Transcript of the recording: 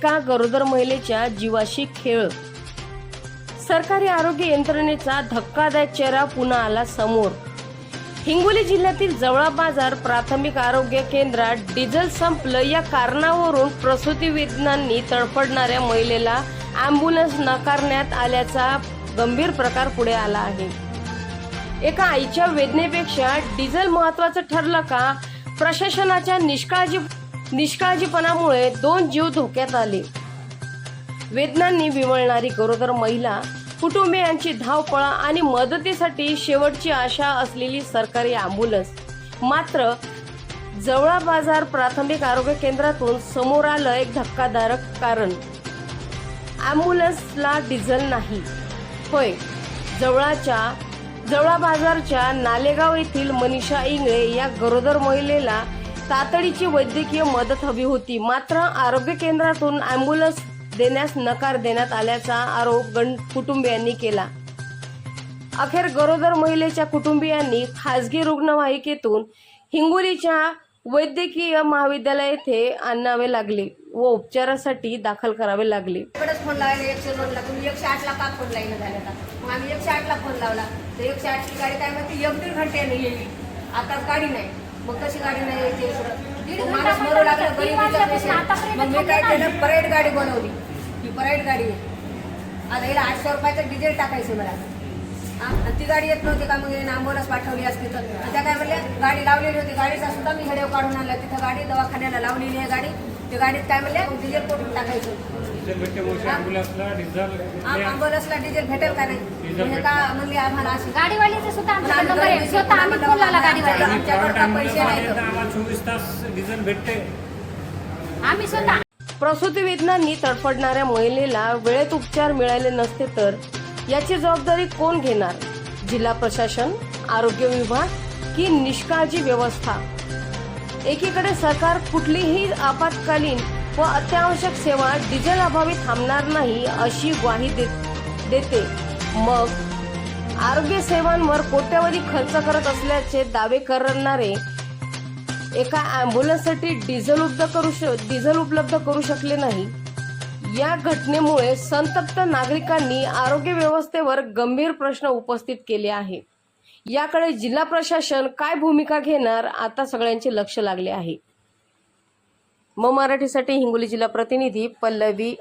एका गरोदर महिलेच्या जीवाशी खेळ। सरकारी आरोग्य यंत्रणेचा धक्कादायक चेहरा पुन्हा आला समोर। हिंगोली जिल्ह्यातील जवळा बाजार प्राथमिक आरोग्य केंद्रात डिझेल संपलं या कारणावरून प्रसूती वेदनांनी तडफडणाऱ्या महिलेला ॲम्ब्युलन्स नाकारण्यात आल्याचा गंभीर प्रकार पुढे आला आहे। एका आईच्या वेदनेपेक्षा डिझेल महत्त्वाचं ठरलं का? प्रशासनाच्या निष्काळजीपणामुळे 2 जीव धोक्यात आले। वेदनांनी विवळणारी गरोदर महिला, कुटुंबियांची धावपळ आणि मदतीसाठी शेवटची आशा असलेली सरकारी ॲम्ब्युलन्स। मात्र जवळा बाजार प्राथमिक आरोग्य केंद्रातून समोर आलं एक धक्कादायक कारण। ॲम्ब्युलन्सला डिझेल नाही। होय, जवळा बाजारच्या नालेगाव येथील मनीषा इंगळे या गरोदर महिलेला तातडीची वैद्यकीय मदत हवी होती। मात्र आरोग्य केंद्रातून ॲम्ब्युलन्स देण्यास नकार देण्यात आल्याचा आरोप कुटुंबियांनी केला। अखेर गरोदर महिलेच्या कुटुंबियांनी खासगी रुग्णवाहिकेतून हिंगोलीच्या वैद्यकीय महाविद्यालय येथे आणावे लागले व उपचारासाठी दाखल करावे लागले। फोन लावले 102 ला, तुम्ही 108 ला का फोन लाईन झाला? मग आम्ही 108 ला फोन लावला तर 108 ची गाडी काय म्हणते 1-1.5 घंट्याने येईल। आता गाडी नाही, मग कशी गाडी नाही यायची? माणूस मरू लागला, गरीबीचा पेशंट। मग मी काय केलं, परेड गाडी बनवली। ही परेड गाडी आहे। आता हिला 800 रुपयाचं डिझेल टाकायचं मला। आणि ती गाडी येत नव्हती का? मग ॲम्ब्युलन्स पाठवली असती तर त्या काय म्हणल्या, गाडी लावलेली होती, गाडीचा सुद्धा मी व्हिडिओ काढून आणला। तिथं गाडी दवाखान्याला लावलेली आहे गाडी। त्या गाडीत काय म्हणल्या, डिझेल पोटून टाकायचं। ॲम्ब्युलन्सला डिझेल भेटेल का नाही? म्हणजे का म्हणली आम्हाला अशी गाडीवाल्याचे सुद्धा आमचा नंबर आहे, स्वतः आम्ही फोन लावला गाडीवाल्याला। आमच्याकडे पैसे नाही, 24 तास डिझेल भेटते। आम्ही स्वतः प्रसूती वेदनांनी तडफडणाऱ्या महिलेला वेळेत उपचार मिळाले नसते तर याची जबाबदारी कोण घेणार? जिल्हा प्रशासन, आरोग्य विभाग की निष्काळजी व्यवस्था? एकीकडे सरकार कुठलीही आपत्कालीन व अत्यावश्यक सेवा डिझेल अभावी थांबणार नाही अशी ग्वाही देते, मग आरोग्य सेवांवर कोट्यवधी खर्च करत असल्याचे दावे करणारे एका ॲम्ब्युलन्ससाठी डिझेल उपलब्ध करू शकले नाही। या घटनेमुळे संतप्त नागरिकांनी आरोग्य व्यवस्थेवर गंभीर प्रश्न उपस्थित केले आहे। याकडे जिल्हा प्रशासन काय भूमिका घेणार, आता सगळ्यांचे लक्ष लागले आहे। मराठीसाठी हिंगोली जिल्हा प्रतिनिधी पल्लवी।